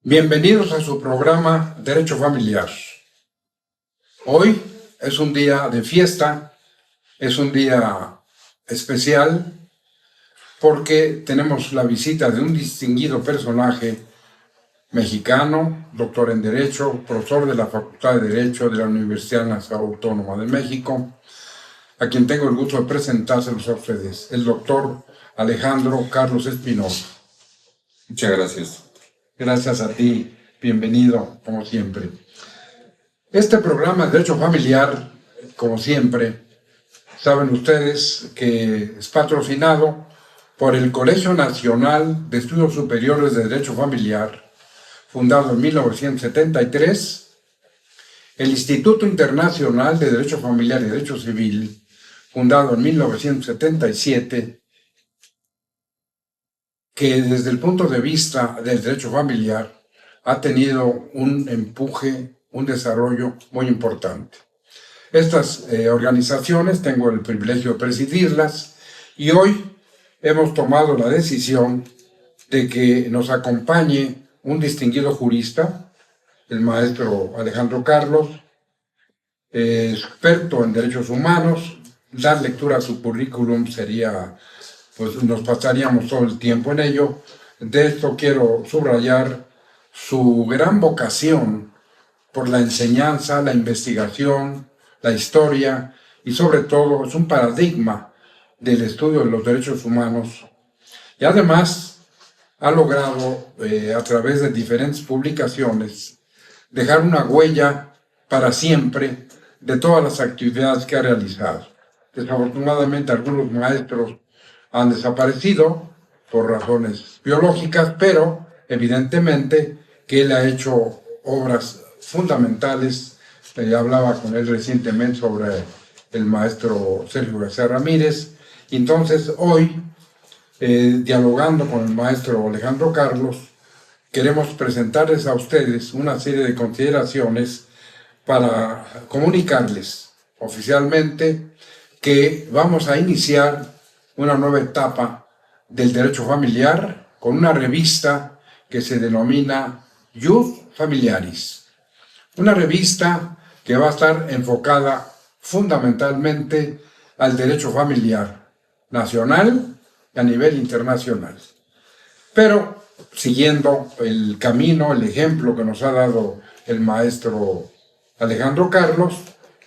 Bienvenidos a su programa Derecho Familiar. Hoy es un día de fiesta, es un día especial porque tenemos la visita de un distinguido personaje mexicano, doctor en Derecho, profesor de la Facultad de Derecho de la Universidad Nacional Autónoma de México, a quien tengo el gusto de presentárselos a ustedes, el doctor Alejandro Carlos Espinosa. Muchas gracias. Gracias a ti, bienvenido, como siempre. Este programa de Derecho Familiar, como siempre, saben ustedes que es patrocinado por el Colegio Nacional de Estudios Superiores de Derecho Familiar, fundado en 1973, el Instituto Internacional de Derecho Familiar y Derecho Civil, fundado en 1977, que desde el punto de vista del derecho familiar ha tenido un empuje, un desarrollo muy importante. Estas organizaciones tengo el privilegio de presidirlas y hoy hemos tomado la decisión de que nos acompañe un distinguido jurista, el maestro Alejandro Carlos, experto en derechos humanos. Dar lectura a su currículum sería, pues nos pasaríamos todo el tiempo en ello. De esto quiero subrayar su gran vocación por la enseñanza, la investigación, la historia y sobre todo es un paradigma del estudio de los derechos humanos. Y además ha logrado a través de diferentes publicaciones dejar una huella para siempre de todas las actividades que ha realizado. Desafortunadamente algunos maestros han desaparecido por razones biológicas, pero evidentemente que él ha hecho obras fundamentales. Hablaba con él recientemente sobre el maestro Sergio García Ramírez. Entonces hoy, dialogando con el maestro Alejandro Carlos, queremos presentarles a ustedes una serie de consideraciones para comunicarles oficialmente que vamos a iniciar una nueva etapa del derecho familiar con una revista que se denomina Jus Familiaris. Una revista que va a estar enfocada fundamentalmente al derecho familiar nacional y a nivel internacional. Pero siguiendo el camino, el ejemplo que nos ha dado el maestro Alejandro Carlos,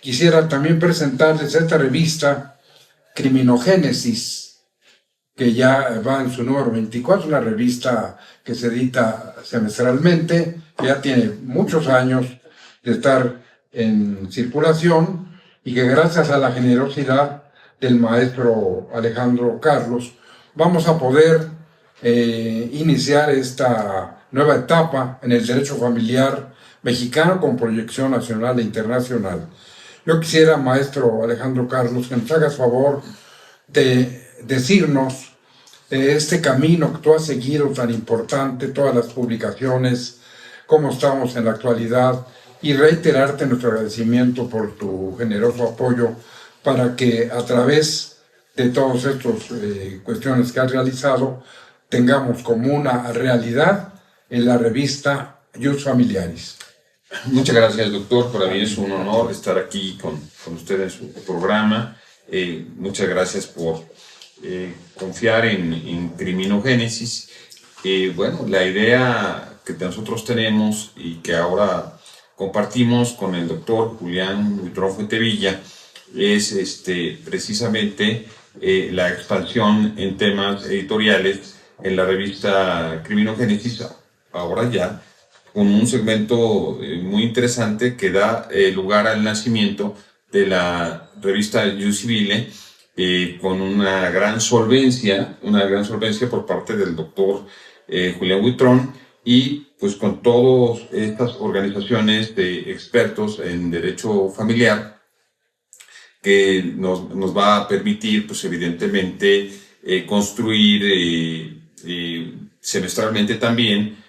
quisiera también presentarles esta revista Criminogénesis, que ya va en su número 24, una revista que se edita semestralmente, que ya tiene muchos años de estar en circulación y que gracias a la generosidad del maestro Alejandro Carlos vamos a poder iniciar esta nueva etapa en el derecho familiar mexicano con proyección nacional e internacional. Yo quisiera, maestro Alejandro Carlos, que nos hagas favor de decirnos este camino que tú has seguido tan importante, todas las publicaciones, cómo estamos en la actualidad y reiterarte nuestro agradecimiento por tu generoso apoyo para que a través de todas estas cuestiones que has realizado tengamos como una realidad en la revista Jus Familiaris. Muchas gracias, doctor. Para mí es un honor estar aquí con usted en su programa. Muchas gracias por confiar en Criminogénesis. Bueno, la idea que nosotros tenemos y que ahora compartimos con el doctor Julián Huitrón Fuentevilla es precisamente la expansión en temas editoriales en la revista Criminogénesis, ahora ya con un segmento muy interesante que da lugar al nacimiento de la revista Jus Civile, con una gran solvencia por parte del doctor Julián Huitrón y pues con todas estas organizaciones de expertos en derecho familiar que nos va a permitir pues evidentemente construir semestralmente también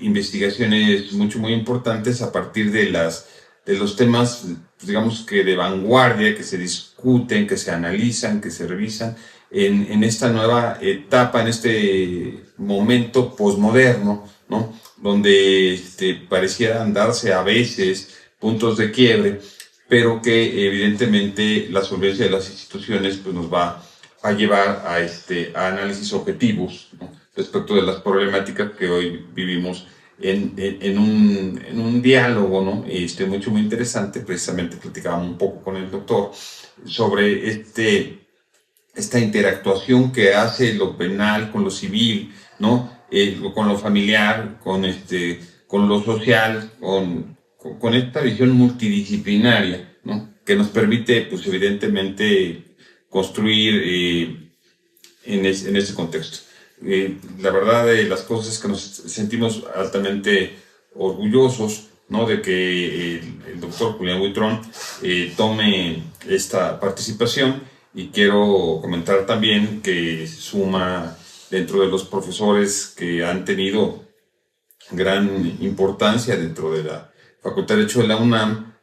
investigaciones muy importantes a partir de los temas, digamos que de vanguardia, que se discuten, que se analizan, que se revisan en esta nueva etapa, en este momento posmoderno, ¿no? donde parecieran darse a veces puntos de quiebre, pero que evidentemente la solvencia de las instituciones pues, nos va a llevar a análisis objetivos, ¿no?, respecto de las problemáticas que hoy vivimos en un diálogo, ¿no?, muy interesante. Precisamente platicábamos un poco con el doctor sobre esta interactuación que hace lo penal con lo civil, ¿no?, con lo familiar, con lo social, con esta visión multidisciplinaria, ¿no?, que nos permite, pues evidentemente, construir en ese contexto. La verdad de las cosas es que nos sentimos altamente orgullosos, ¿no?, de que el doctor Julián Buitrón tome esta participación, y quiero comentar también que suma dentro de los profesores que han tenido gran importancia dentro de la Facultad de Derecho de la UNAM,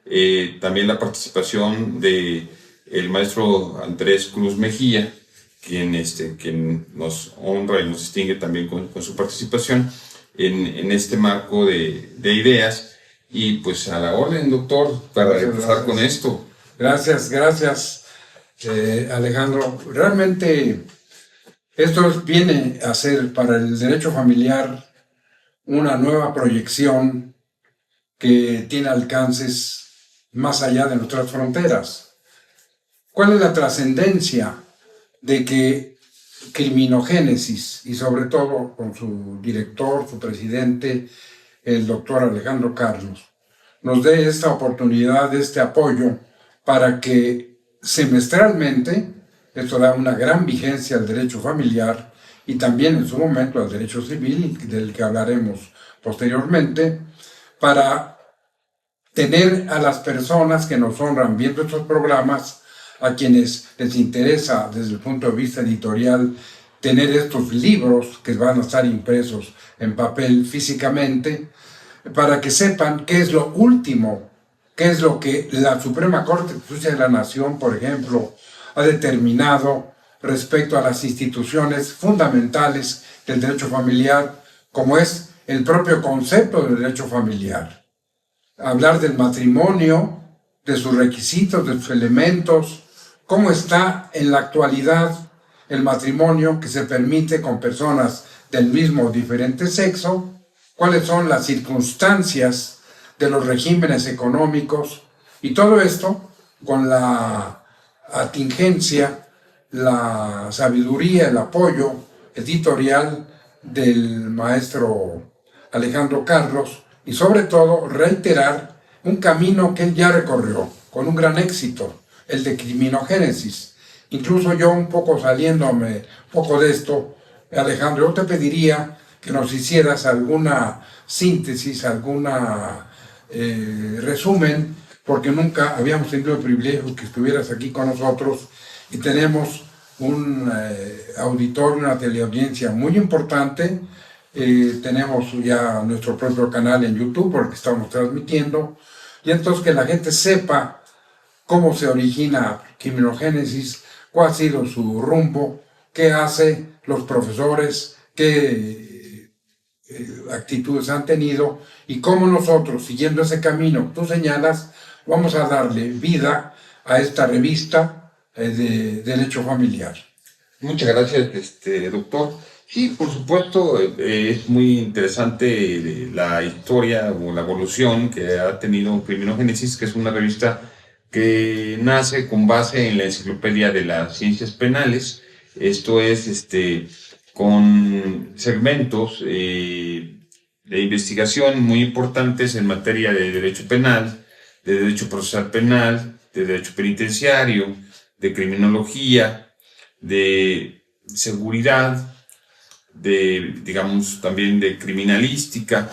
también la participación de el maestro Andrés Cruz Mejía, quien nos honra y nos distingue también con su participación en este marco de ideas. Y pues a la orden, doctor, para empezar con esto. Gracias, Alejandro. Realmente esto viene a ser para el derecho familiar una nueva proyección que tiene alcances más allá de nuestras fronteras. ¿Cuál es la trascendencia de que Criminogénesis, y sobre todo con su director, su presidente, el doctor Alejandro Carlos, nos dé esta oportunidad, este apoyo para que semestralmente, esto da una gran vigencia al derecho familiar y también en su momento al derecho civil, del que hablaremos posteriormente, para tener a las personas que nos honran viendo estos programas, a quienes les interesa desde el punto de vista editorial tener estos libros que van a estar impresos en papel físicamente, para que sepan qué es lo último, qué es lo que la Suprema Corte de Justicia de la Nación, por ejemplo, ha determinado respecto a las instituciones fundamentales del derecho familiar, como es el propio concepto del derecho familiar. Hablar del matrimonio, de sus requisitos, de sus elementos, cómo está en la actualidad el matrimonio que se permite con personas del mismo o diferente sexo, cuáles son las circunstancias de los regímenes económicos, y todo esto con la atingencia, la sabiduría, el apoyo editorial del maestro Alejandro Carlos, y sobre todo reiterar un camino que él ya recorrió con un gran éxito, el de Criminogénesis. Incluso yo, un poco saliéndome un poco de esto, Alejandro, yo te pediría que nos hicieras alguna síntesis, alguna resumen, porque nunca habíamos tenido el privilegio que estuvieras aquí con nosotros, y tenemos un auditorio, una teleaudiencia muy importante. Tenemos ya nuestro propio canal en YouTube por el que estamos transmitiendo, y entonces que la gente sepa cómo se origina Criminogénesis, cuál ha sido su rumbo, qué hace los profesores, qué actitudes han tenido, y cómo nosotros, siguiendo ese camino que tú señalas, vamos a darle vida a esta revista de Derecho Familiar. Muchas gracias, doctor. Sí, por supuesto, es muy interesante la historia o la evolución que ha tenido Criminogénesis, que es una revista que nace con base en la Enciclopedia de las Ciencias Penales. Esto es con segmentos de investigación muy importantes en materia de derecho penal, de derecho procesal penal, de derecho penitenciario, de criminología, de seguridad, digamos, también de criminalística,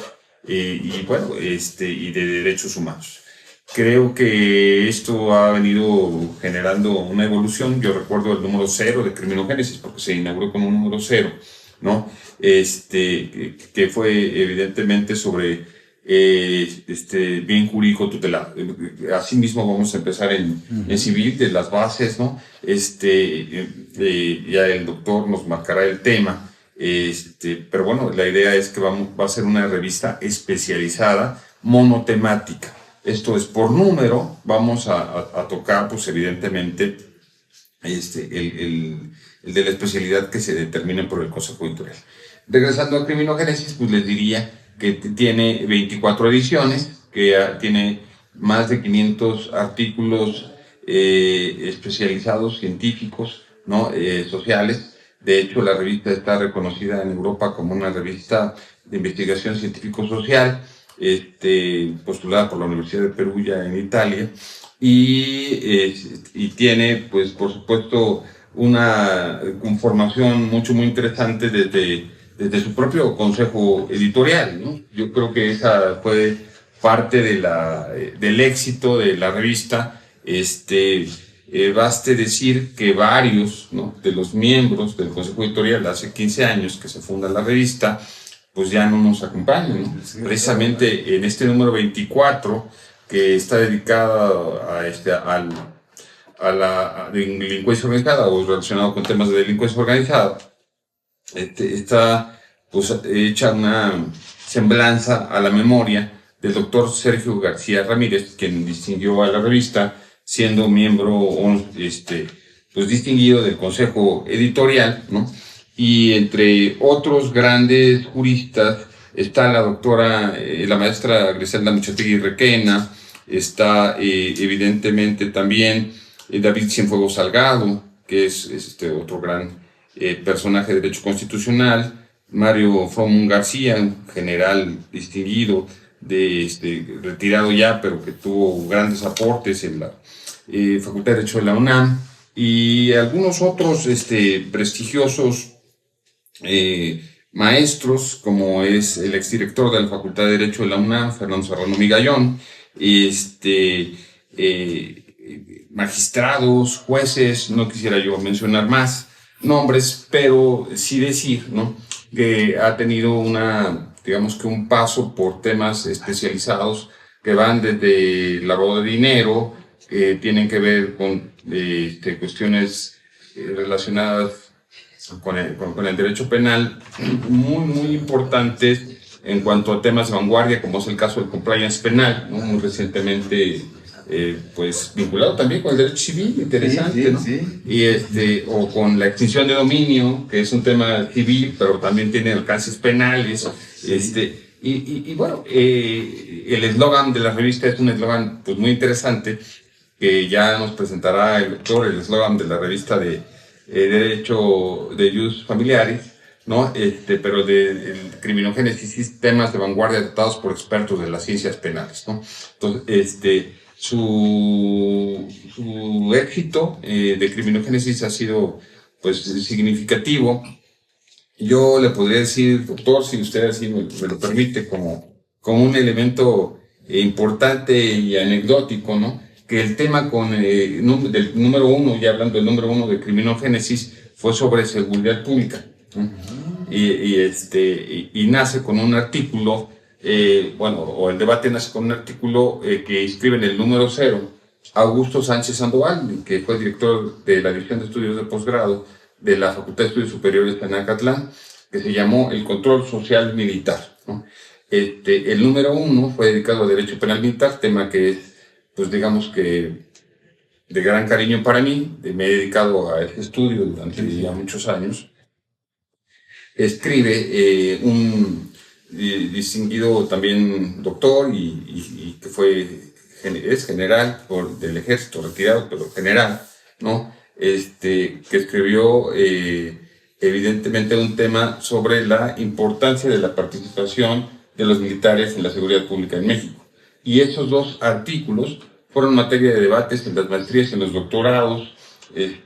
y bueno, y de derechos humanos. Creo que esto ha venido generando una evolución. Yo recuerdo el número 0 de Criminogénesis, porque se inauguró con un número 0, ¿no? Que fue evidentemente sobre bien jurídico tutelado. Asimismo vamos a empezar en civil, de las bases, ¿no? Ya el doctor nos marcará el tema. Pero bueno, la idea es que va a ser una revista especializada, monotemática. Esto es, por número, vamos a tocar, pues evidentemente, el de la especialidad que se determine por el Consejo Editorial. Regresando a Criminogénesis, pues les diría que tiene 24 ediciones, que tiene más de 500 artículos especializados, científicos, ¿no? Sociales. De hecho, la revista está reconocida en Europa como una revista de investigación científico-social, postulada por la Universidad de Perugia en Italia, y tiene, pues, por supuesto, una conformación muy interesante desde su propio consejo editorial, ¿no? Yo creo que esa fue parte del éxito de la revista. Baste decir que varios, ¿no?, de los miembros del consejo editorial, hace 15 años que se funda la revista, pues ya no nos acompañan, ¿no? Sí, precisamente en este número 24, que está dedicada a la delincuencia organizada o relacionado con temas de delincuencia organizada, está pues hecha una semblanza a la memoria del doctor Sergio García Ramírez, quien distinguió a la revista siendo miembro pues distinguido del consejo editorial, ¿no? Y entre otros grandes juristas está la doctora, la maestra Griselda Michotegui Requena, está evidentemente también David Cienfuegos Salgado, que es otro gran personaje de derecho constitucional, Mario Fromún García, un general distinguido, retirado ya, pero que tuvo grandes aportes en la Facultad de Derecho de la UNAM, y algunos otros prestigiosos maestros, como es el exdirector de la Facultad de Derecho de la UNAM, Fernando Serrano Migallón, magistrados, jueces. No quisiera yo mencionar más nombres, pero sí decir, ¿no?, que ha tenido digamos que un paso por temas especializados que van desde lavado de dinero, que tienen que ver con cuestiones relacionadas con el derecho penal, muy importantes en cuanto a temas de vanguardia, como es el caso del compliance penal, ¿no?, muy recientemente pues vinculado también con el derecho civil, interesante, sí, ¿no? Sí. Y o con la extinción de dominio, que es un tema civil, pero también tiene alcances penales. Sí. Y bueno, el eslogan de la revista es un eslogan pues muy interesante, que ya nos presentará el doctor, el eslogan de la revista de Derecho de Jus Familiaris, ¿no? Pero de criminogénesis, temas de vanguardia tratados por expertos de las ciencias penales, ¿no? Entonces, su éxito de criminogénesis ha sido pues significativo. Yo le podría decir, doctor, si usted así me lo permite, como un elemento importante y anecdótico, ¿no?, que el tema del número 1, ya hablando del número 1 de criminogénesis, fue sobre seguridad pública, ¿no? Y nace con un artículo, o el debate nace con un artículo que inscribe en el número 0 Augusto Sánchez Sandoval, que fue director de la División de Estudios de Posgrado de la Facultad de Estudios Superiores de Nacatlán, que se llamó El Control Social Militar, ¿no? El número 1 fue dedicado a Derecho Penal Militar, tema que es, pues digamos que de gran cariño para mí. Me he dedicado a este estudio durante ya muchos años. Escribe un distinguido también doctor y que es general del ejército, retirado, pero general, ¿no? Que escribió evidentemente un tema sobre la importancia de la participación de los militares en la seguridad pública en México. Y esos dos artículos fueron materia de debates en las maestrías y en los doctorados,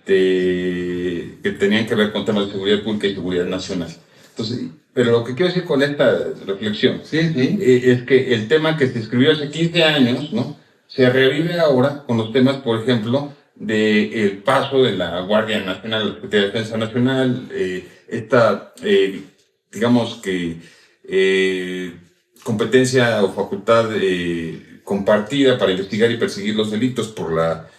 que tenían que ver con temas de seguridad pública y seguridad nacional. Entonces, pero lo que quiero decir con esta reflexión es que el tema que se escribió hace 15 años, ¿no?, se revive ahora con los temas, por ejemplo, del paso de la Guardia Nacional a la Secretaría de Defensa Nacional, digamos que competencia o facultad compartida para investigar y perseguir los delitos por la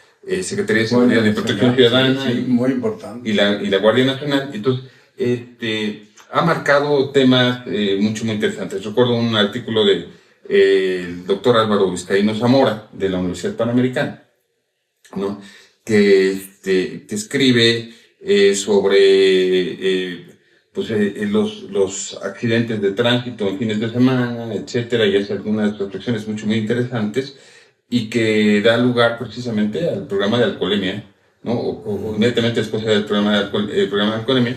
Secretaría de Seguridad y Protección Ciudadana, muy importante, y la Guardia Nacional. Entonces, ha marcado temas muy interesantes. Recuerdo un artículo de el doctor Álvaro Vizcaíno Zamora, de la Universidad Panamericana, ¿no? Que escribe sobre los accidentes de tránsito en fines de semana, etcétera, y hace algunas reflexiones muy interesantes, y que da lugar precisamente al programa de alcoholemia, ¿no? O inmediatamente después del programa de alcoholemia,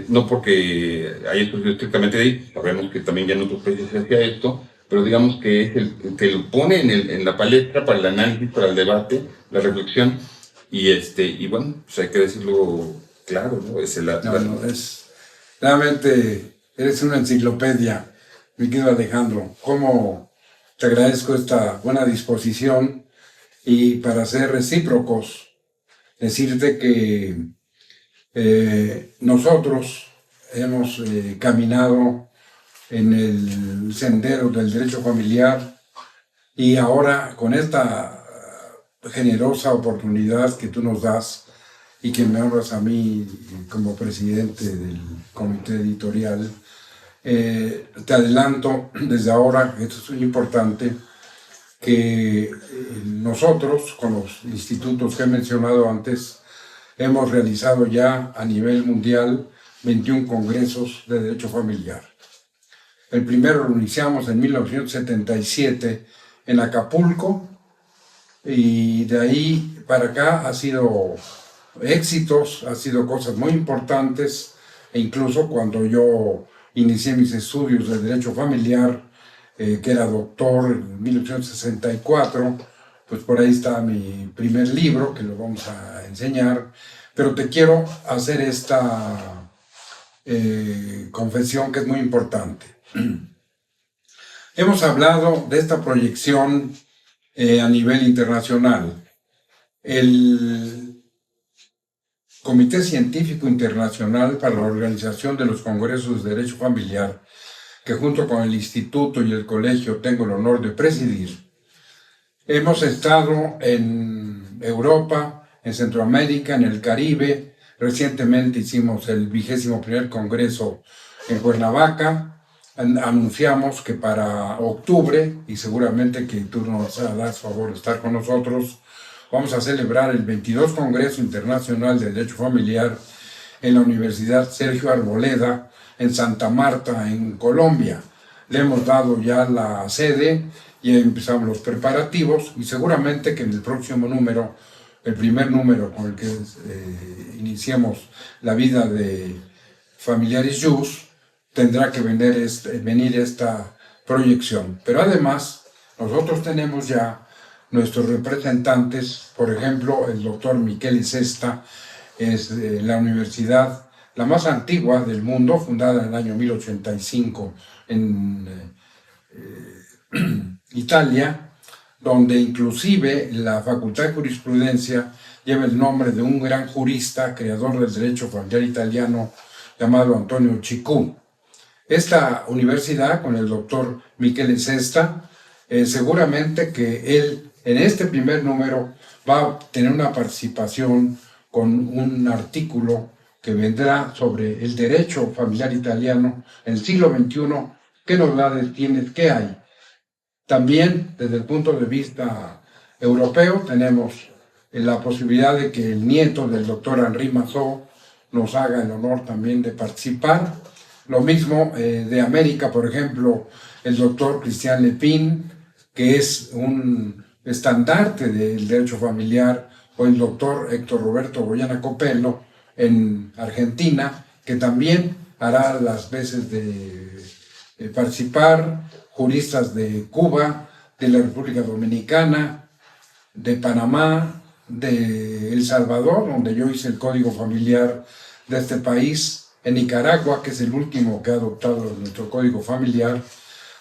no porque haya estudiado estrictamente de ahí, sabemos que también ya en otros países se hacía esto, pero digamos que es el que lo pone en la palestra para el análisis, para el debate, la reflexión, y bueno, pues hay que decirlo claro, ¿no? Es realmente, eres una enciclopedia, mi querido Alejandro. Cómo te agradezco esta buena disposición, y para ser recíprocos, decirte que nosotros hemos caminado en el sendero del derecho familiar, y ahora con esta generosa oportunidad que tú nos das y que me honras a mí como presidente del comité editorial, te adelanto desde ahora, esto es muy importante, que nosotros con los institutos que he mencionado antes hemos realizado ya a nivel mundial 21 congresos de derecho familiar. El primero lo iniciamos en 1977 en Acapulco, y de ahí para acá ha sido éxitos, ha sido cosas muy importantes, e incluso cuando yo inicié mis estudios de derecho familiar, que era doctor en 1964, pues por ahí está mi primer libro, que lo vamos a enseñar, pero te quiero hacer esta confesión que es muy importante. Hemos hablado de esta proyección a nivel internacional. El Comité Científico Internacional para la Organización de los Congresos de Derecho Familiar, que junto con el Instituto y el Colegio tengo el honor de presidir, hemos estado en Europa, en Centroamérica, en el Caribe. Recientemente hicimos el 21º Congreso en Cuernavaca. Anunciamos que para octubre, y seguramente que tú nos das favor de estar con nosotros, vamos a celebrar el 22 Congreso Internacional de Derecho Familiar en la Universidad Sergio Arboleda, en Santa Marta, en Colombia. Le hemos dado ya la sede y empezamos los preparativos, y seguramente que en el próximo número, el primer número con el que iniciemos la vida de Familiaris Jus, tendrá que venir esta proyección. Pero además, nosotros tenemos ya nuestros representantes, por ejemplo, el doctor Michele Sesta, es la universidad la más antigua del mundo, fundada en el año 1085 en Italia, donde inclusive la Facultad de Jurisprudencia lleva el nombre de un gran jurista, creador del derecho familiar italiano, llamado Antonio Cicù. Esta universidad, con el doctor Michele Sesta, seguramente que él en este primer número va a tener una participación con un artículo que vendrá sobre el derecho familiar italiano en el siglo XXI, qué novedades tiene, qué hay. También desde el punto de vista europeo tenemos la posibilidad de que el nieto del doctor Henri Mazot nos haga el honor también de participar. Lo mismo de América, por ejemplo, el doctor Cristian Lepin, que es un estandarte del derecho familiar, o el doctor Héctor Roberto Goyana Copello en Argentina, que también hará las veces de participar, juristas de Cuba, de la República Dominicana, de Panamá, de El Salvador, donde yo hice el código familiar de este país, en Nicaragua, que es el último que ha adoptado nuestro código familiar.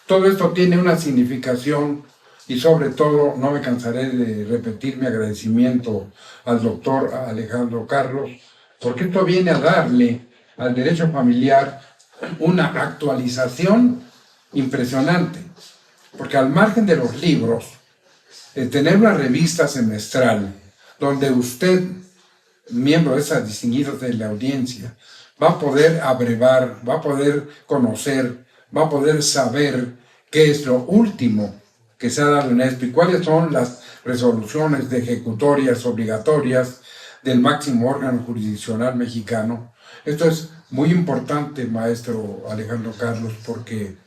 Todo esto tiene una significación, y sobre todo no me cansaré de repetir mi agradecimiento al doctor Alejandro Carlos, porque esto viene a darle al derecho familiar una actualización impresionante, porque al margen de los libros, tener una revista semestral donde usted, miembro de esa distinguida de la audiencia, va a poder abrevar, va a poder conocer, va a poder saber qué es lo último que se ha dado en esto y cuáles son las resoluciones de ejecutorias obligatorias del máximo órgano jurisdiccional mexicano. Esto es muy importante, maestro Alejandro Carlos, porque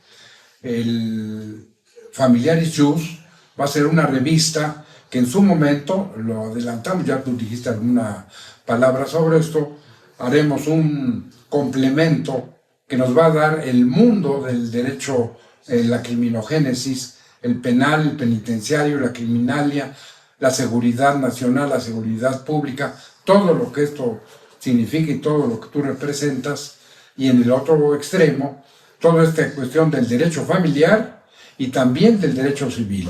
el Familiaris Jus va a ser una revista que en su momento, lo adelantamos, ya tú dijiste alguna palabra sobre esto, haremos un complemento que nos va a dar el mundo del derecho, la criminogénesis, el penal, el penitenciario, la criminalia, la seguridad nacional, la seguridad pública, todo lo que esto significa y todo lo que tú representas, y en el otro extremo, toda esta cuestión del derecho familiar y también del derecho civil,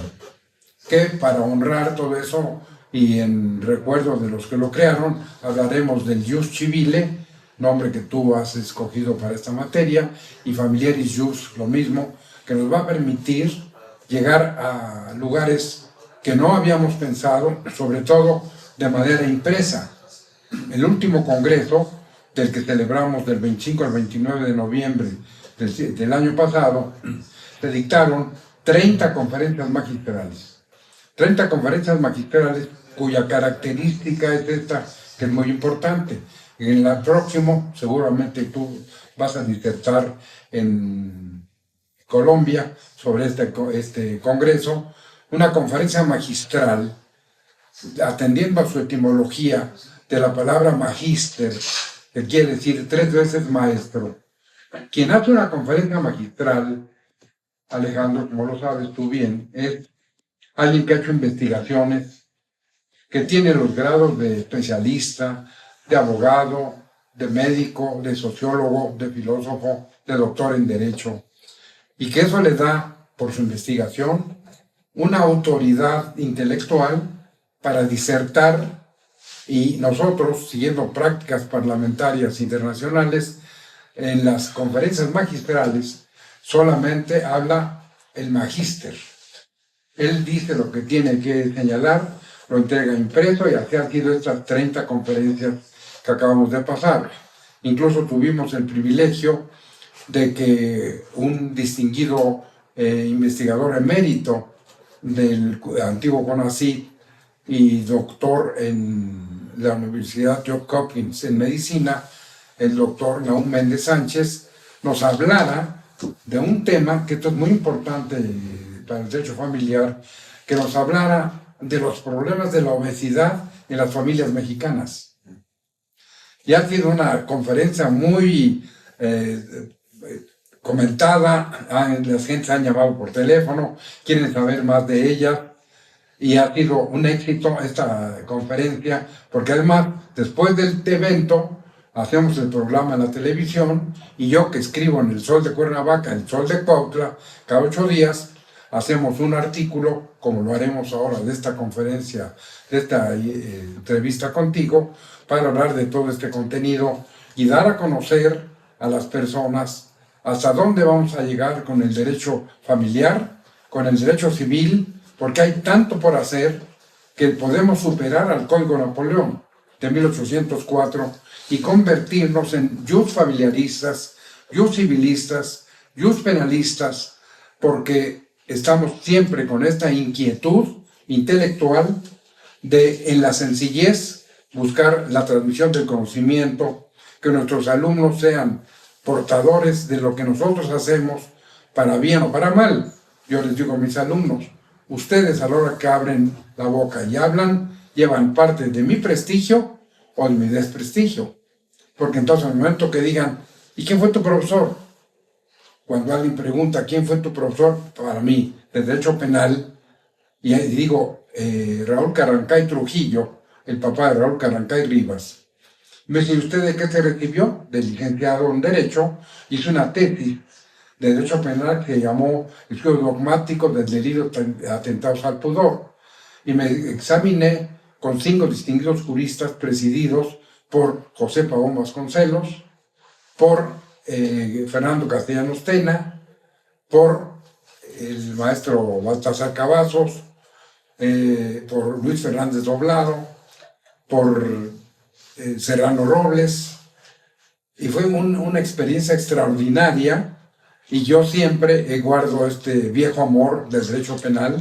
que para honrar todo eso y en recuerdo de los que lo crearon, hablaremos del Jus Civile, nombre que tú has escogido para esta materia, y Familiaris Jus, lo mismo, que nos va a permitir llegar a lugares que no habíamos pensado, sobre todo de manera impresa. El último congreso, del que celebramos del 25 al 29 de noviembre del año pasado, se dictaron 30 conferencias magistrales. 30 conferencias magistrales cuya característica es esta, que es muy importante. En el próximo, seguramente tú vas a disertar en Colombia sobre este congreso, una conferencia magistral, atendiendo a su etimología de la palabra magíster, que quiere decir 3 veces maestro. Quien hace una conferencia magistral, Alejandro, como lo sabes tú bien, es alguien que ha hecho investigaciones, que tiene los grados de especialista, de abogado, de médico, de sociólogo, de filósofo, de doctor en derecho, y que eso le da, por su investigación, una autoridad intelectual para disertar, y nosotros, siguiendo prácticas parlamentarias internacionales, en las conferencias magistrales solamente habla el magíster. Él dice lo que tiene que señalar, lo entrega impreso, y así han sido estas 30 conferencias que acabamos de pasar. Incluso tuvimos el privilegio de que un distinguido investigador emérito del antiguo CONACYT y doctor en la Universidad Johns Hopkins en medicina, el doctor Nahum Méndez Sánchez, nos hablara de un tema que esto es muy importante para el derecho familiar, que nos hablara de los problemas de la obesidad en las familias mexicanas. Y ha sido una conferencia muy comentada, las gentes han llamado por teléfono, quieren saber más de ella, y ha sido un éxito esta conferencia, porque además, después del evento, hacemos el programa en la televisión, y yo, que escribo en El Sol de Cuernavaca, El Sol de Cuautla, cada 8 días, hacemos un artículo, como lo haremos ahora de esta conferencia, de esta entrevista contigo, para hablar de todo este contenido y dar a conocer a las personas hasta dónde vamos a llegar con el derecho familiar, con el derecho civil, porque hay tanto por hacer que podemos superar al Código Napoleón de 1804 y convertirnos en jus familiaristas, jus civilistas, jus penalistas, porque estamos siempre con esta inquietud intelectual de, en la sencillez, buscar la transmisión del conocimiento, que nuestros alumnos sean portadores de lo que nosotros hacemos, para bien o para mal. Yo les digo a mis alumnos, ustedes a la hora que abren la boca y hablan, llevan parte de mi prestigio o de mi desprestigio. Porque entonces al momento que digan, ¿y quién fue tu profesor? Cuando alguien pregunta, ¿quién fue tu profesor? Para mí, de Derecho Penal, y digo, Raúl Carrancay Trujillo, el papá de Raúl Carrancay Rivas. Me dice, ¿usted de qué se recibió? De licenciado en Derecho. Hizo una tesis de Derecho Penal que se llamó Estudio Dogmático del Delito Atentados al Pudor. Y me examiné con 5 distinguidos juristas presididos por José Pavón Vasconcelos, por Fernando Castellanos Tena, por el maestro Baltasar Cavazos, por Luis Fernández Doblado, por Serrano Robles, y fue una experiencia extraordinaria, y yo siempre guardo este viejo amor del derecho penal.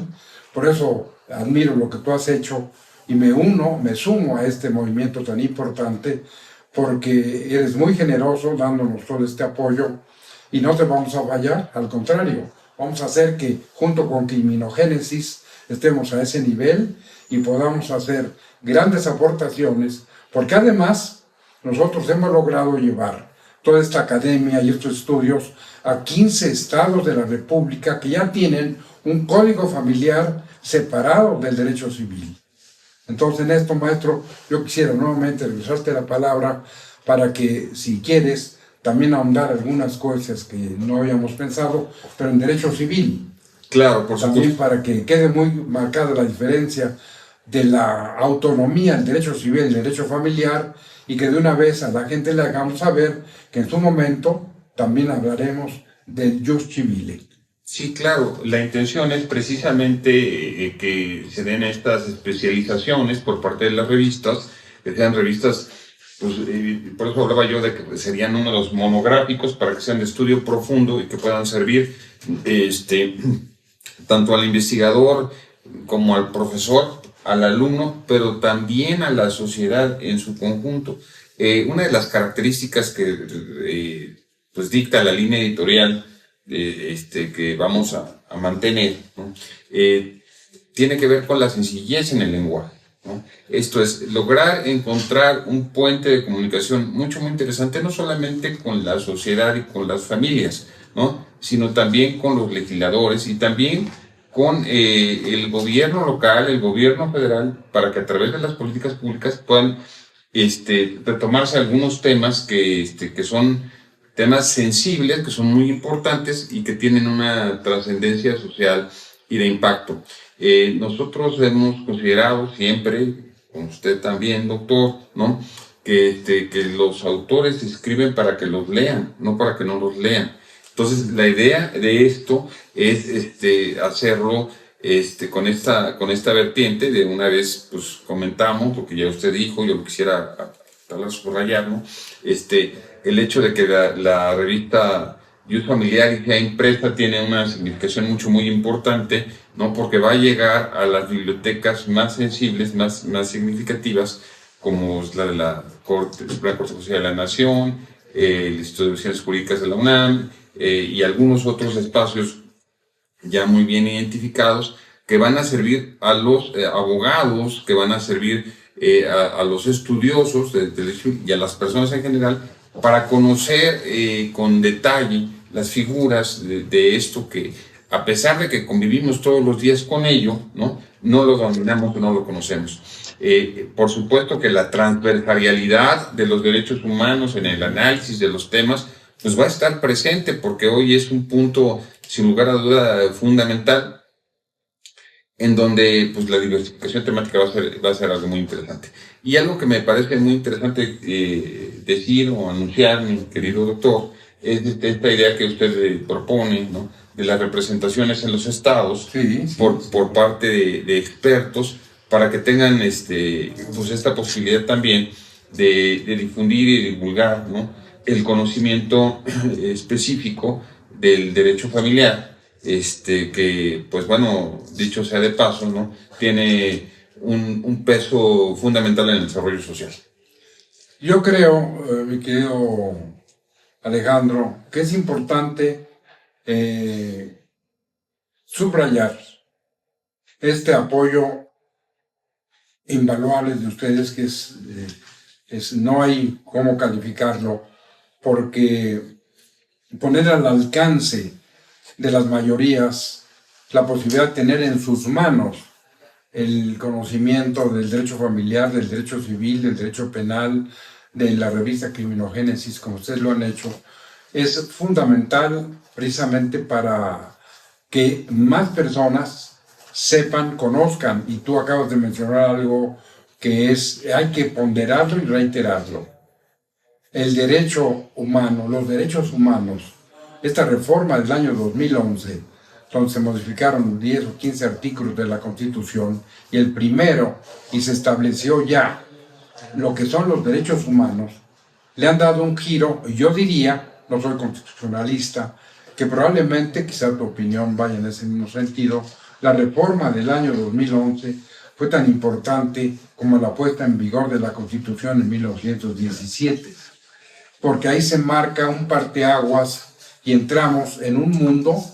Por eso admiro lo que tú has hecho y me sumo a este movimiento tan importante, porque eres muy generoso dándonos todo este apoyo y no te vamos a fallar, al contrario, vamos a hacer que junto con Criminogénesis estemos a ese nivel y podamos hacer grandes aportaciones, porque además nosotros hemos logrado llevar toda esta academia y estos estudios a 15 estados de la República que ya tienen un código familiar separado del derecho civil. Entonces, en esto, maestro, yo quisiera nuevamente regresarte la palabra para que, si quieres, también ahondar algunas cosas que no habíamos pensado, pero en derecho civil. Claro, por supuesto. También para que quede muy marcada la diferencia de la autonomía, el derecho civil y el derecho familiar, y que de una vez a la gente le hagamos saber que en su momento también hablaremos del jus civile. Sí, claro, la intención es precisamente que se den estas especializaciones por parte de las revistas, que sean revistas, pues, por eso hablaba yo de que serían números monográficos para que sean de estudio profundo y que puedan servir tanto al investigador como al profesor, al alumno, pero también a la sociedad en su conjunto. Una de las características que pues dicta la línea editorial que vamos a mantener, ¿no? Tiene que ver con la sencillez en el lenguaje, ¿no? Esto es, lograr encontrar un puente de comunicación muy interesante, no solamente con la sociedad y con las familias, ¿no? Sino también con los legisladores y también con el gobierno local, el gobierno federal, para que a través de las políticas públicas puedan retomarse algunos temas que son temas sensibles, que son muy importantes y que tienen una trascendencia social y de impacto. Nosotros hemos considerado siempre, con usted también, doctor, ¿no? que los autores escriben para que los lean, no para que no los lean. Entonces, la idea de esto es hacerlo con esta vertiente. De una vez pues comentamos lo que ya usted dijo, yo lo quisiera subrayar, ¿no? El hecho de que la revista Jus Familiaris sea impresa tiene una significación muy importante, ¿no? Porque va a llegar a las bibliotecas más sensibles, más significativas, como es la de la Suprema Corte Constitucional de la Nación, el Instituto de Investigaciones Jurídicas de la UNAM, y algunos otros espacios ya muy bien identificados, que van a servir a los abogados, que van a servir a los estudiosos y a las personas en general, para conocer con detalle las figuras de esto que, a pesar de que convivimos todos los días con ello, no lo dominamos, no lo conocemos. Por supuesto que la transversalidad de los derechos humanos en el análisis de los temas pues va a estar presente, porque hoy es un punto, sin lugar a duda, fundamental, en donde pues la diversificación temática va a ser algo muy interesante. Y algo que me parece muy interesante decir o anunciar, mi querido doctor, es esta idea que usted propone, ¿no? De las representaciones en los estados, por parte de expertos, para que tengan pues esta posibilidad también de difundir y divulgar, ¿no? El conocimiento específico del derecho familiar, que, pues bueno, dicho sea de paso, ¿no? Tiene un peso fundamental en el desarrollo social. Yo creo, mi querido Alejandro, que es importante subrayar este apoyo invaluable de ustedes, que no hay cómo calificarlo, porque poner al alcance de las mayorías la posibilidad de tener en sus manos el conocimiento del derecho familiar, del derecho civil, del derecho penal, de la revista Criminogénesis, como ustedes lo han hecho, es fundamental precisamente para que más personas sepan, conozcan, y tú acabas de mencionar algo que hay que ponderarlo y reiterarlo. El derecho humano, los derechos humanos, esta reforma del año 2011, donde se modificaron 10 o 15 artículos de la Constitución, y el primero, y se estableció ya lo que son los derechos humanos, le han dado un giro, yo diría, no soy constitucionalista, que probablemente, quizá tu opinión vaya en ese mismo sentido, la reforma del año 2011 fue tan importante como la puesta en vigor de la Constitución en 1917, porque ahí se marca un parteaguas y entramos en un mundo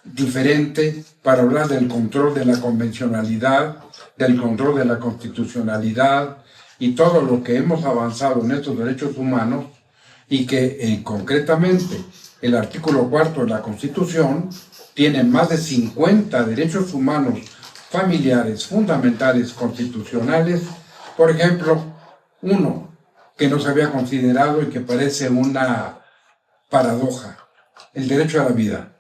diferente para hablar del control de la convencionalidad, del control de la constitucionalidad y todo lo que hemos avanzado en estos derechos humanos y que concretamente el artículo 4 de la Constitución tiene más de 50 derechos humanos familiares, fundamentales, constitucionales. Por ejemplo, uno que no se había considerado y que parece una paradoja, el derecho a la vida.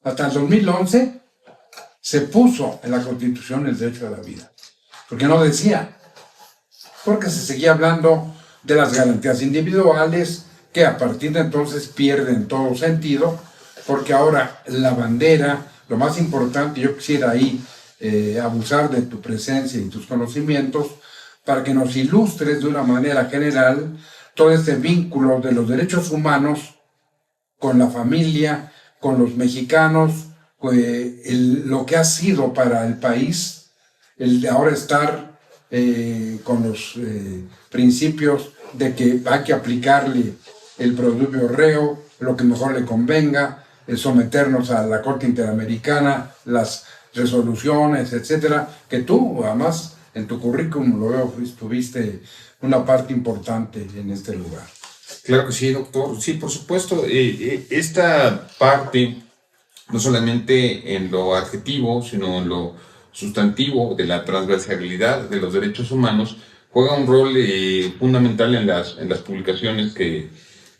Hasta el 2011 se puso en la Constitución el derecho a la vida, porque no decía, porque se seguía hablando de las garantías individuales, que a partir de entonces pierden todo sentido, porque ahora la bandera, lo más importante, yo quisiera ahí abusar de tu presencia y tus conocimientos, para que nos ilustres de una manera general todo este vínculo de los derechos humanos con la familia, con los mexicanos, lo que ha sido para el país, el de ahora estar con los principios de que hay que aplicarle el proverbio reo, lo que mejor le convenga, someternos a la Corte Interamericana, las resoluciones, etcétera, que tú, además, en tu currículum lo veo, tuviste una parte importante en este lugar. Claro que sí, doctor. Sí, por supuesto. Esta parte, no solamente en lo adjetivo, sino en lo sustantivo de la transversalidad de los derechos humanos, juega un rol fundamental en las publicaciones que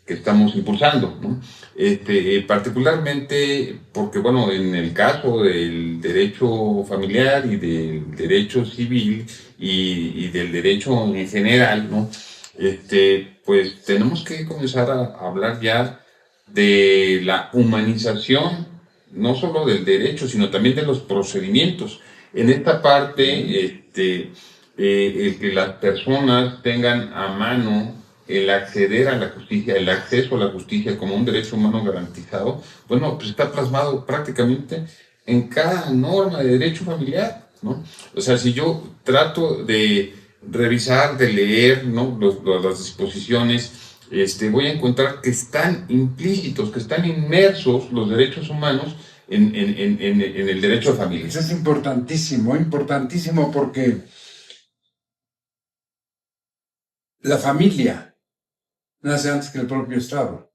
estamos impulsando, ¿no? Particularmente porque, bueno, en el caso del derecho familiar y del derecho civil y del derecho en general, ¿no? Pues tenemos que comenzar a hablar ya de la humanización, no solo del derecho, sino también de los procedimientos. En esta parte, el que las personas tengan a mano el acceder a la justicia, el acceso a la justicia como un derecho humano garantizado, bueno, pues está plasmado prácticamente en cada norma de derecho familiar, ¿no? O sea, si yo trato de revisar, de leer, ¿no?, las disposiciones, voy a encontrar que están implícitos, que están inmersos los derechos humanos en el derecho a familia. Eso es importantísimo, importantísimo, porque la familia nace antes que el propio Estado.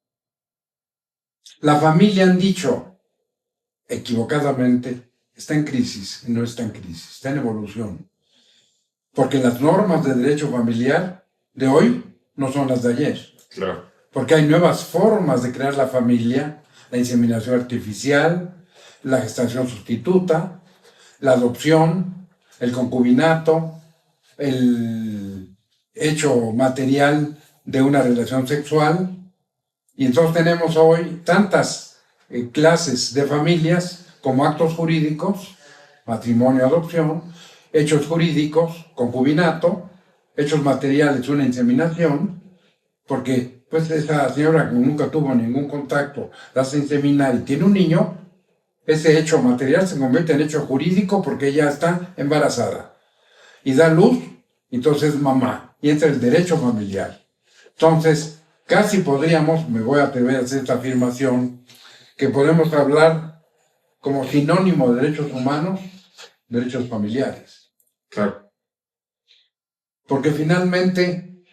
La familia, han dicho equivocadamente, está en crisis, y no está en crisis, está en evolución. Porque las normas de derecho familiar de hoy no son las de ayer. Claro. Porque hay nuevas formas de crear la familia, la inseminación artificial, la gestación sustituta, la adopción, el concubinato, el hecho material de una relación sexual. Y entonces tenemos hoy tantas clases de familias como actos jurídicos, matrimonio, adopción, hechos jurídicos, concubinato, hechos materiales, una inseminación, porque pues esa señora que nunca tuvo ningún contacto, la hace inseminar y tiene un niño, ese hecho material se convierte en hecho jurídico porque ella está embarazada y da luz, entonces es mamá, y entra el derecho familiar. Entonces, casi podríamos, me voy a atrever a hacer esta afirmación, que podemos hablar como sinónimo de derechos humanos, derechos familiares. Claro. Porque finalmente,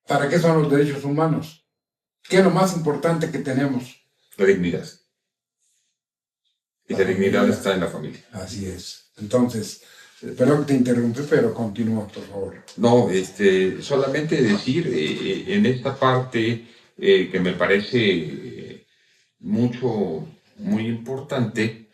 ¿para qué son los derechos humanos? ¿Qué es lo más importante que tenemos? La dignidad. Y la dignidad está en la familia. Así es. Entonces, perdón que te interrumpí, pero continúa, por favor. No, solamente decir en esta parte que me parece muy importante,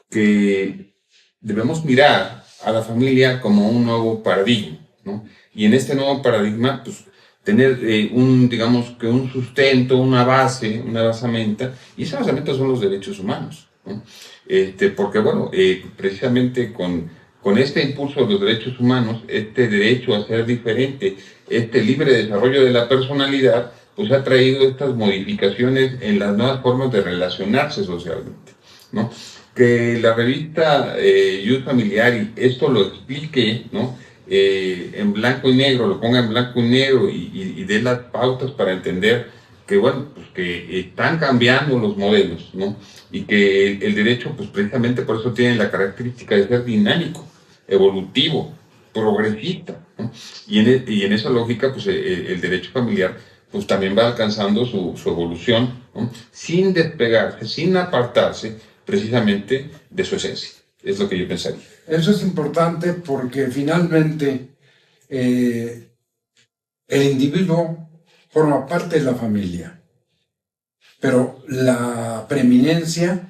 que debemos mirar a la familia como un nuevo paradigma, ¿no? Y en este nuevo paradigma, pues, tener digamos que un sustento, una basamenta, y esa basamenta son los derechos humanos, ¿no? Porque, bueno, precisamente con este impulso de los derechos humanos, este derecho a ser diferente, este libre desarrollo de la personalidad pues ha traído estas modificaciones en las nuevas formas de relacionarse socialmente, ¿no? Que la revista Youth Familiar y esto lo explique, ¿no? En blanco y negro, lo ponga en blanco y negro y dé las pautas para entender que, bueno, pues que están cambiando los modelos, ¿no? Y que el derecho, pues precisamente por eso tiene la característica de ser dinámico, evolutivo, progresista, ¿no? Y en esa lógica, pues el derecho familiar, pues también va alcanzando su evolución, ¿no? Sin despegarse, sin apartarse precisamente de su esencia. Es lo que yo pensaría. Eso es importante porque finalmente el individuo forma parte de la familia, pero la preeminencia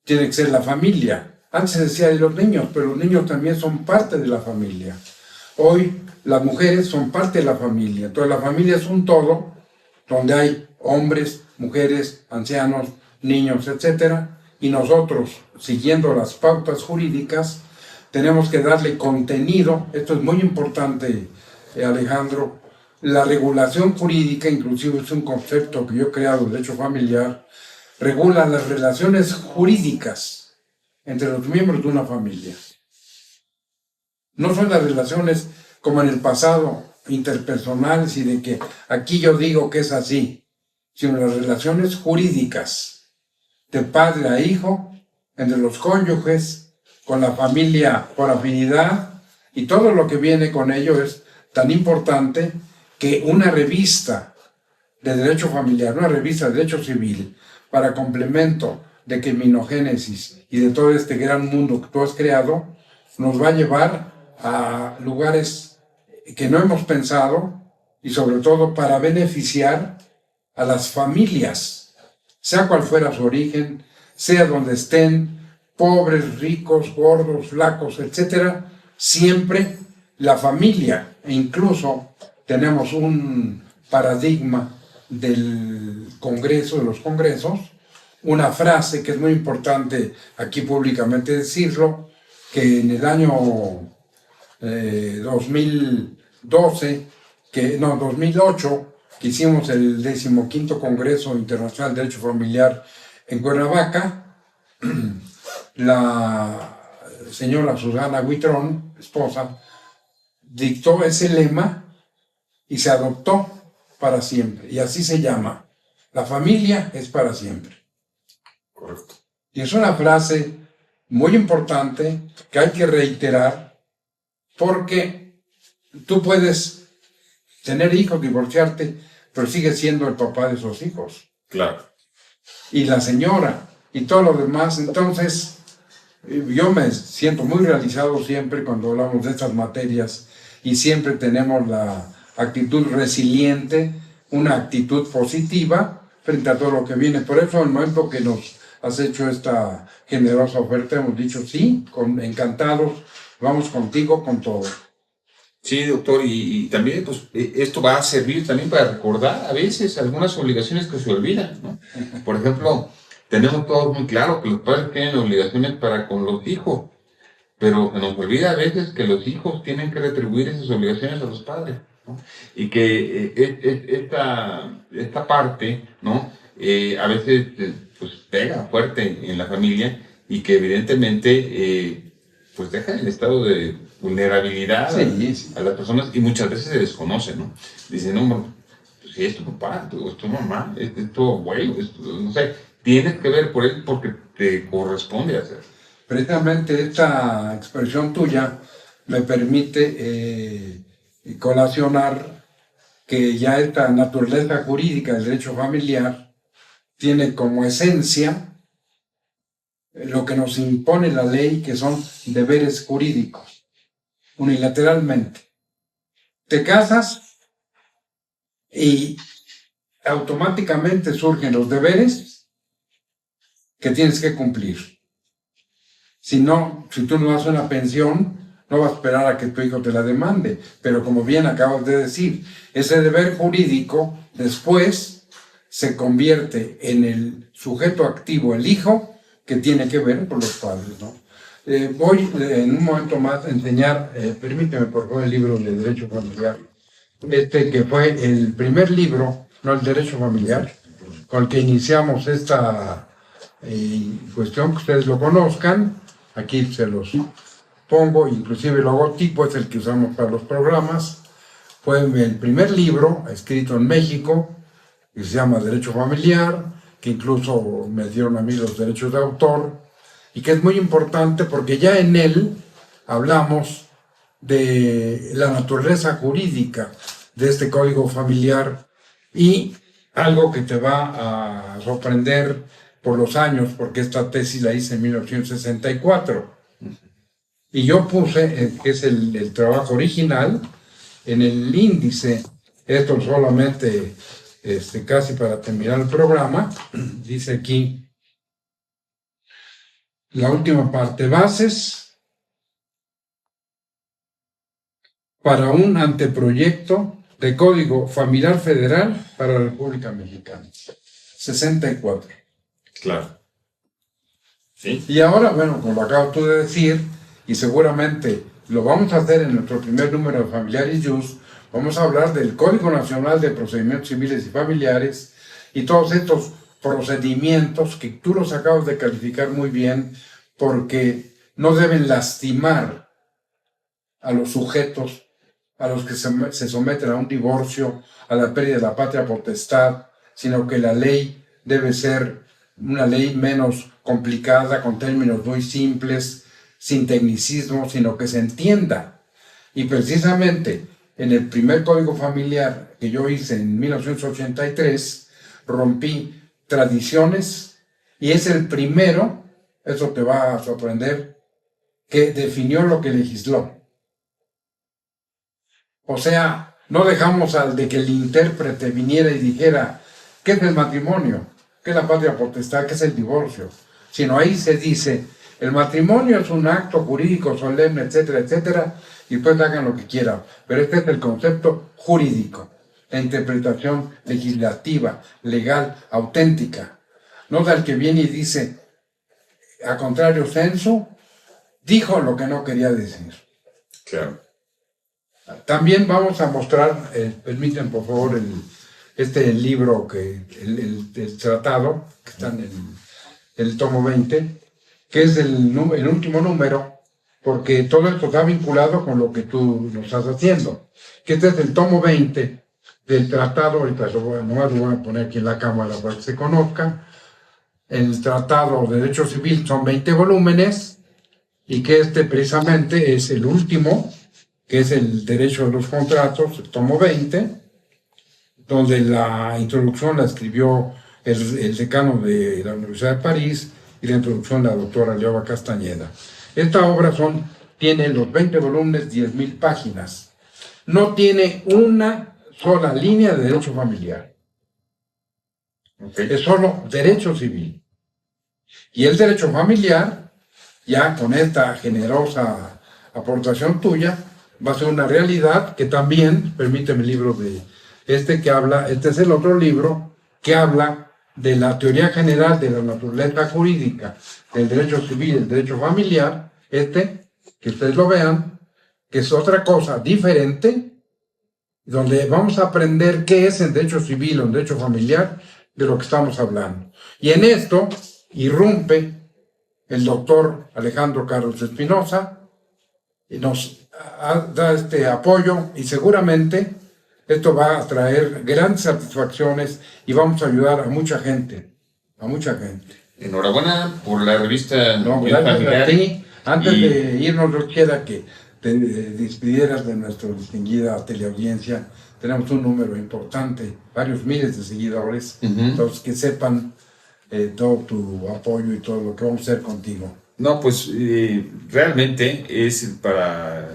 tiene que ser la familia. Antes se decía de los niños, pero los niños también son parte de la familia. Hoy las mujeres son parte de la familia. Entonces la familia es un todo donde hay hombres, mujeres, ancianos, niños, etc. Y nosotros, siguiendo las pautas jurídicas, tenemos que darle contenido. Esto es muy importante, Alejandro. La regulación jurídica, inclusive es un concepto que yo he creado, el derecho familiar, regula las relaciones jurídicas entre los miembros de una familia. No son las relaciones como en el pasado, interpersonales y de que aquí yo digo que es así, sino las relaciones jurídicas de padre a hijo, entre los cónyuges, con la familia por afinidad, y todo lo que viene con ello es tan importante que una revista de derecho familiar, una revista de derecho civil, para complemento de criminogénesis y de todo este gran mundo que tú has creado, nos va a llevar a lugares que no hemos pensado y sobre todo para beneficiar a las familias, sea cual fuera su origen, sea donde estén, pobres, ricos, gordos, flacos, etc. Siempre la familia, e incluso tenemos un paradigma del Congreso, de los Congresos, una frase que es muy importante aquí públicamente decirlo, que en el año 2008, que hicimos el 15º Congreso Internacional de Derecho Familiar en Cuernavaca, la señora Susana Huitrón, esposa, dictó ese lema y se adoptó para siempre, y así se llama: la familia es para siempre. Correcto. Y es una frase muy importante que hay que reiterar, porque tú puedes tener hijos, divorciarte, pero sigues siendo el papá de esos hijos. Claro. Y la señora, y todo lo demás. Entonces, yo me siento muy realizado siempre cuando hablamos de estas materias, y siempre tenemos la actitud resiliente, una actitud positiva frente a todo lo que viene. Por eso, en el momento que nos has hecho esta generosa oferta, hemos dicho sí, encantados, vamos contigo con todo. Sí, doctor, y también pues, esto va a servir también para recordar a veces algunas obligaciones que se olvidan, ¿no? Por ejemplo, tenemos todos muy claro que los padres tienen obligaciones para con los hijos, pero se nos olvida a veces que los hijos tienen que retribuir esas obligaciones a los padres, ¿no? Y que esta parte, ¿no? A veces pues pega fuerte en la familia, y que evidentemente pues deja en estado de vulnerabilidad Sí. a las personas, y muchas veces se desconoce, ¿no? Dicen, no, pues si es tu papá, o es tu mamá, es tu abuelo, no sé, tienes que ver por él porque te corresponde hacer. Precisamente esta expresión tuya me permite colacionar que ya esta naturaleza jurídica del derecho familiar tiene como esencia lo que nos impone la ley, que son deberes jurídicos, unilateralmente. Te casas y automáticamente surgen los deberes que tienes que cumplir. Si tú no das una pensión, no vas a esperar a que tu hijo te la demande. Pero como bien acabas de decir, ese deber jurídico después se convierte en el sujeto activo, el hijo, que tiene que ver con los padres, ¿no? Voy en un momento más a enseñar, permíteme por favor, el libro de Derecho Familiar que fue el primer libro, no el derecho familiar, con el que iniciamos esta cuestión, que ustedes lo conozcan. Aquí se los pongo, inclusive el logotipo es el que usamos para los programas. Fue el primer libro escrito en México, que se llama Derecho Familiar, que incluso me dieron a mí los derechos de autor, y que es muy importante porque ya en él hablamos de la naturaleza jurídica de este código familiar, y algo que te va a sorprender por los años, porque esta tesis la hice en 1964. Y yo puse, que es el trabajo original, en el índice, esto solamente casi para terminar el programa, dice aquí, la última parte, bases para un anteproyecto de Código Familiar Federal para la República Mexicana. 64. Claro. ¿Sí? Y ahora, bueno, como lo acabo tú de decir, y seguramente lo vamos a hacer en nuestro primer número de Familiaris Jus, vamos a hablar del Código Nacional de Procedimientos Civiles y Familiares y todos estos procedimientos que tú los acabas de calificar muy bien, porque no deben lastimar a los sujetos a los que se someten a un divorcio, a la pérdida de la patria potestad, sino que la ley debe ser una ley menos complicada, con términos muy simples, sin tecnicismo, sino que se entienda. Y precisamente en el primer código familiar que yo hice en 1983, rompí tradiciones y es el primero, eso te va a sorprender, que definió lo que legisló. O sea, no dejamos al de que el intérprete viniera y dijera, ¿qué es el matrimonio? ¿Qué es la patria potestad? ¿Qué es el divorcio? Sino ahí se dice, el matrimonio es un acto jurídico solemne, etcétera, etcétera, y pues hagan lo que quieran. Pero este es el concepto jurídico, la interpretación legislativa, legal, auténtica. No del que viene y dice, a contrario censo, dijo lo que no quería decir. Claro. También vamos a mostrar, permiten por favor este libro, el tratado, que está en el tomo 20, que es el último número, porque todo esto está vinculado con lo que tú nos estás haciendo. Que este es el tomo 20 del tratado, ahorita nomás lo voy a poner aquí en la cámara para que se conozca. El Tratado de Derecho Civil son 20 volúmenes, y que precisamente es el último, que es el Derecho de los Contratos, el tomo 20, donde la introducción la escribió el decano de la Universidad de París y la introducción la doctora Leoba Castañeda. Esta obra tiene los 20 volúmenes, 10,000 páginas. No tiene una sola línea de derecho familiar. Es solo derecho civil. Y el derecho familiar, ya con esta generosa aportación tuya, va a ser una realidad que también, permíteme el libro que habla, este es el otro libro que habla de la teoría general de la naturaleza jurídica del derecho civil y el derecho familiar, que ustedes lo vean, que es otra cosa diferente, donde vamos a aprender qué es el derecho civil o el derecho familiar de lo que estamos hablando. Y en esto irrumpe el doctor Alejandro Carlos Espinosa y nos da este apoyo, y seguramente esto va a traer grandes satisfacciones y vamos a ayudar a mucha gente, Enhorabuena por la revista. No, gracias a ti. Antes de irnos, yo quisiera que te despidieras de nuestra distinguida teleaudiencia. Tenemos un número importante, varios miles de seguidores, entonces que sepan todo tu apoyo y todo lo que vamos a hacer contigo. No, pues realmente es para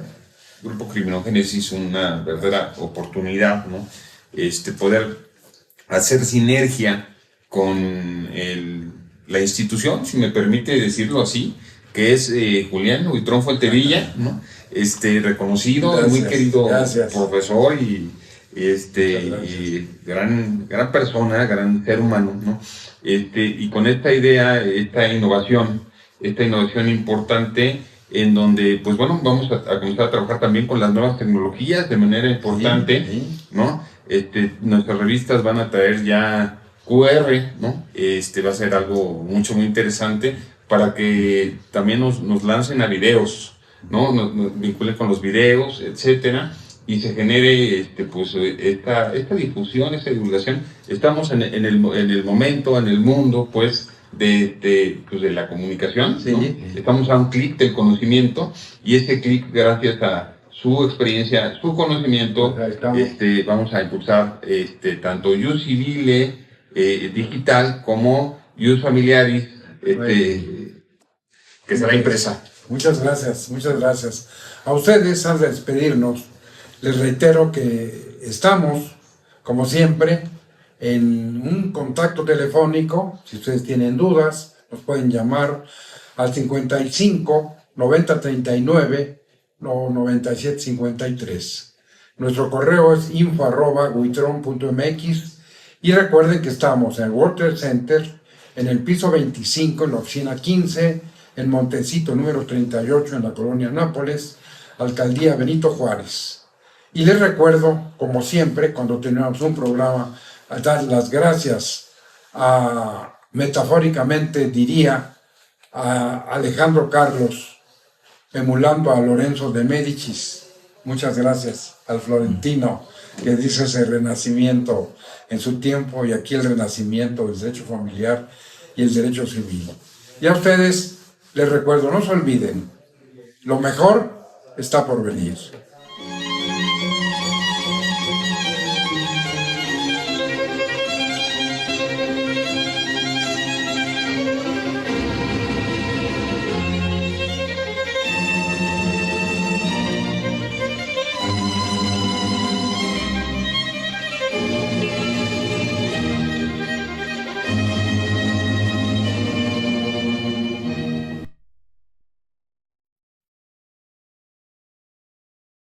Grupo Criminogénesis una verdadera oportunidad, ¿no? Poder hacer sinergia con la institución, si me permite decirlo así, que es Julián Huitrón Fuentevilla, ¿no? Reconocido, gracias, muy querido profesor y gran persona, gran ser humano, ¿no? Y con esta idea, esta innovación importante, en donde, pues bueno, vamos a comenzar a trabajar también con las nuevas tecnologías de manera importante, ¿no? Nuestras revistas van a traer ya QR, ¿no? Va a ser algo muy interesante para que también nos lancen a videos, ¿no? Nos vinculen con los videos, etcétera, y se genere pues esta difusión, esta divulgación. Estamos en el momento, en el mundo, pues, pues, de la comunicación, sí, ¿no? Estamos a un clic del conocimiento, y este clic, gracias a su experiencia, su conocimiento, vamos a impulsar tanto Ius Civile digital como Ius Familiaris, que será impresa. Muchas gracias, muchas gracias. A ustedes, antes de despedirnos, les reitero que estamos, como siempre, en un contacto telefónico. Si ustedes tienen dudas, nos pueden llamar al 55 90 39 o 97 53. Nuestro correo es info@witron.mx, y recuerden que estamos en el World Trade Center, en el piso 25, en la oficina 15, en Montecito número 38, en la colonia Nápoles, Alcaldía Benito Juárez. Y les recuerdo, como siempre, cuando tenemos un programa, a dar las gracias metafóricamente diría, a Alejandro Carlos, emulando a Lorenzo de Médicis. Muchas gracias al florentino que dice ese renacimiento en su tiempo, y aquí el renacimiento del derecho familiar y el derecho civil. Y a ustedes les recuerdo, no se olviden, lo mejor está por venir.